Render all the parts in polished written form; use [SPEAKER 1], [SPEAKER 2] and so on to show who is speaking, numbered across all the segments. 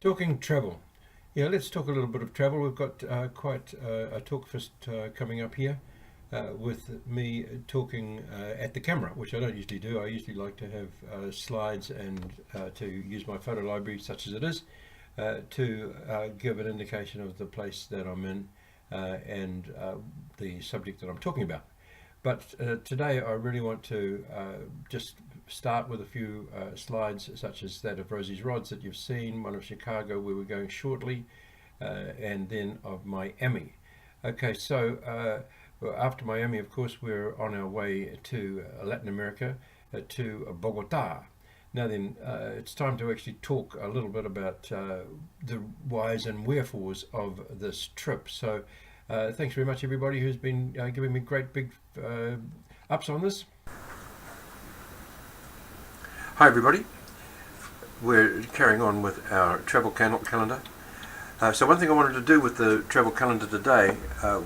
[SPEAKER 1] Talking travel. Yeah, let's talk a little bit of travel. We've got quite a talk fest coming up here with me talking at the camera, which I don't usually do. I usually like to have slides and to use my photo library, such as it is, to give an indication of the place that I'm in and the subject that I'm talking about. But today I really want to just start with a few slides such as that of Rosie's Rods that you've seen, one of Chicago where we're going shortly, and then of Miami. Okay, so well, after Miami, of course, we're on our way to Latin America, to Bogota. Now then, it's time to actually talk a little bit about the whys and wherefores of this trip. So thanks very much, everybody who's been giving me great big ups on this.
[SPEAKER 2] Hi everybody, we're carrying on with our travel calendar. So one thing I wanted to do with the travel calendar today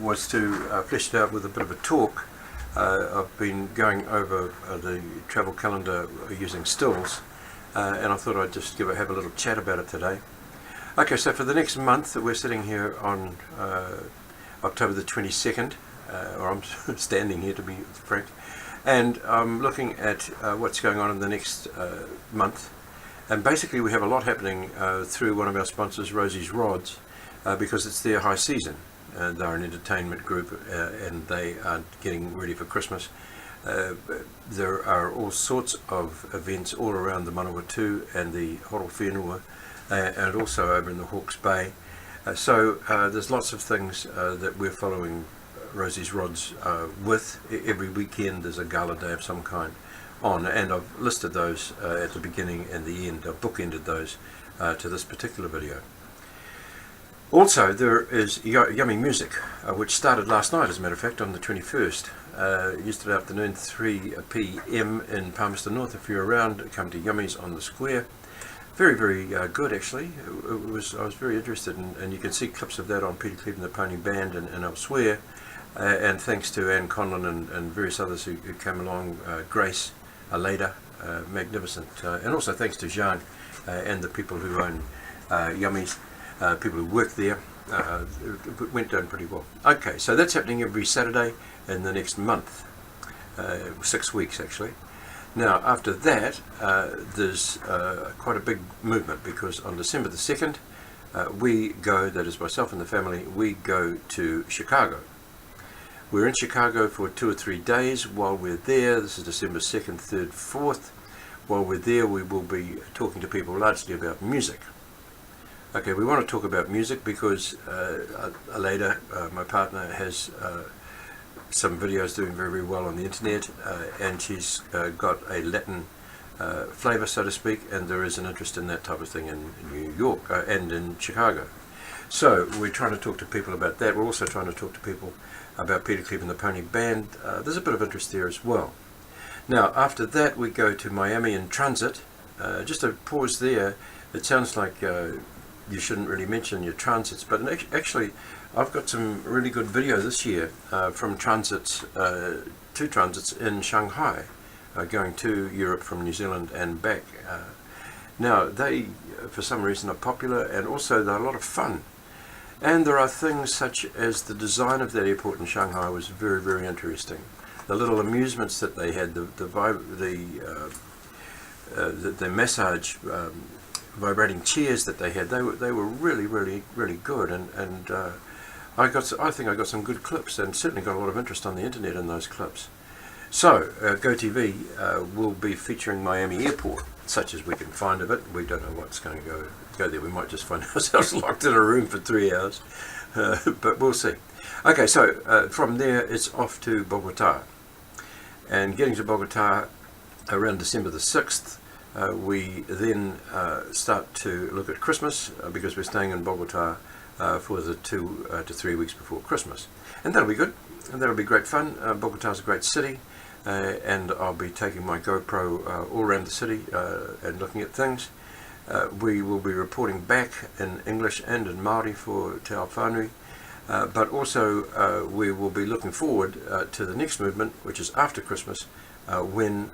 [SPEAKER 2] was to flesh it out with a bit of a talk. I've been going over the travel calendar using stills, and I thought I'd just have a little chat about it today. Okay, so for the next month we're sitting here on October the 22nd, or I'm standing here to be frank, and I'm looking at what's going on in the next month. And basically we have a lot happening through one of our sponsors, Rosie's Rods, because it's their high season. They're an entertainment group and they are getting ready for Christmas. There are all sorts of events all around the Manawatu and the Horowhenua, and also over in the Hawke's Bay. So there's lots of things that we're following Rosie's Rods with. Every weekend there's a gala day of some kind on, and I've listed those at the beginning and the end. I've bookended those to this particular video. Also, there is Yummy Music, which started last night, as a matter of fact, on the 21st. Yesterday afternoon, 3 p.m. in Palmerston North. If you're around, come to Yummy's on the square. Very, very good, actually. I was very interested, and you can see clips of that on Peter Cleveland the Pony Band and elsewhere. And thanks to Anne Conlon and various others who came along, Grace, Aleda, magnificent, and also thanks to Jean and the people who own Yummy's, people who work there. It went down pretty well. Okay, so that's happening every Saturday in the next month, 6 weeks actually. Now after that there's quite a big movement, because on December the 2nd we go, that is myself and the family, we go to Chicago. We're in Chicago for 2 or 3 days. While we're there, this is December 2nd, 3rd, 4th, while we're there we will be talking to people largely about music. Okay, we want to talk about music because Aleda, my partner, has some videos doing very, very well on the internet, and she's got a Latin flavour, so to speak, and there is an interest in that type of thing in New York and in Chicago. So we're trying to talk to people about that. We're also trying to talk to people about Peter Cleveland the Pony Band. There's a bit of interest there as well. Now after that we go to Miami in transit. Just a pause there, it sounds like you shouldn't really mention your transits, but actually I've got some really good video this year from transits, 2 transits in Shanghai, going to Europe from New Zealand and back. Now they for some reason are popular, and also they're a lot of fun. And there are things such as the design of that airport in Shanghai was very, very interesting. The little amusements that they had, the massage vibrating chairs that they had, they were really, really, really good. And I think I got some good clips, and certainly got a lot of interest on the internet in those clips. So GoTV will be featuring Miami Airport, such as we can find of it. We don't know what's going to go there. We might just find ourselves locked in a room for 3 hours, but we'll see. Okay, so from there it's off to Bogota, and getting to Bogota around December the 6th, we then start to look at Christmas, because we're staying in Bogota for the 2 to 3 weeks before Christmas, and that'll be good, and that'll be great fun. Bogota's a great city, and I'll be taking my GoPro all around the city and looking at things. We will be reporting back in English and in Māori for Te Ao Whānui, but also we will be looking forward to the next movement, which is after Christmas, when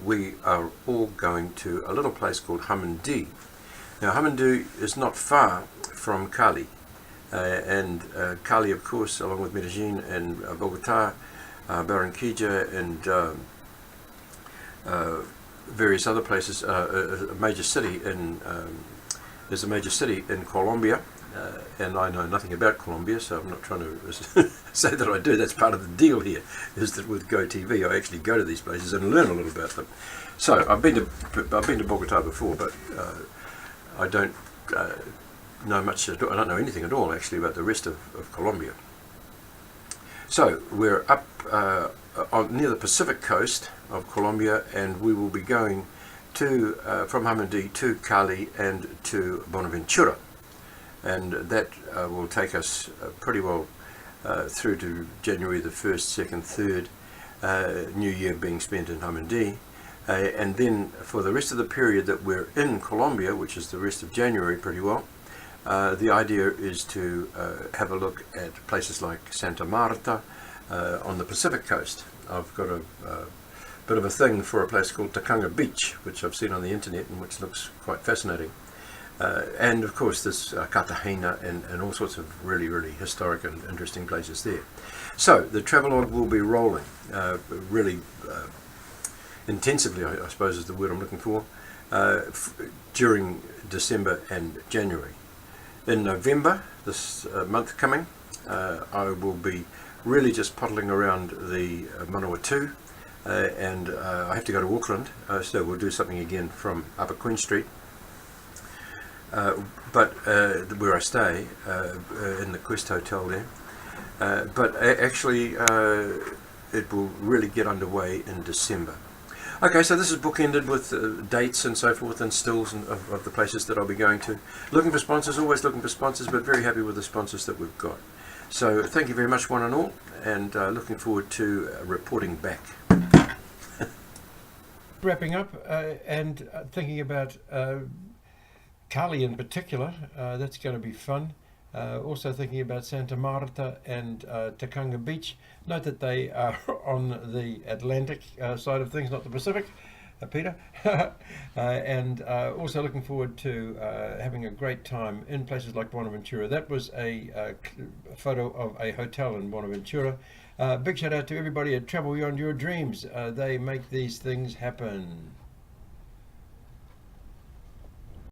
[SPEAKER 2] we are all going to a little place called Hamandi. Now, Hamandu is not far from Cali, and Cali, of course, along with Medellin and Bogota, Barranquilla, and various other places, a major city in there's a major city in Colombia, and I know nothing about Colombia, so I'm not trying to say that I do. That's part of the deal here, is that with GoTV I actually go to these places and learn a little about them. So I've been to Bogota before, but I don't know much. I don't know anything at all actually about the rest of Colombia. So we're up near the Pacific coast of Colombia, and we will be going to from Hamandu to Cali and to Buenaventura, and that will take us pretty well through to January the 1st, 2nd, 3rd, New Year being spent in Hamandu, and then for the rest of the period that we're in Colombia, which is the rest of January pretty well, the idea is to have a look at places like Santa Marta on the Pacific coast. I've got a bit of a thing for a place called Tacunga Beach, which I've seen on the internet and which looks quite fascinating. And of course there's Cartagena and all sorts of really historic and interesting places there. So the travelogue will be rolling really intensively, I suppose is the word I'm looking for, during December and January. In November, this month coming, I will be really just puddling around the Manawatu, and I have to go to Auckland, so we'll do something again from Upper Queen Street. But where I stay, in the Quest Hotel there. But actually, it will really get underway in December. Okay, so this is bookended with dates and so forth and stills of the places that I'll be going to. Looking for sponsors, always looking for sponsors, but very happy with the sponsors that we've got. So thank you very much one and all, and looking forward to reporting back.
[SPEAKER 1] Wrapping up and thinking about Cali in particular, that's going to be fun. Also thinking about Santa Marta and Tacunga Beach. Note that they are on the Atlantic side of things, not the Pacific, Peter. And also looking forward to having a great time in places like Buenaventura. That was a photo of a hotel in Buenaventura. Big shout out to everybody at Travel Beyond Your Dreams. They make these things happen.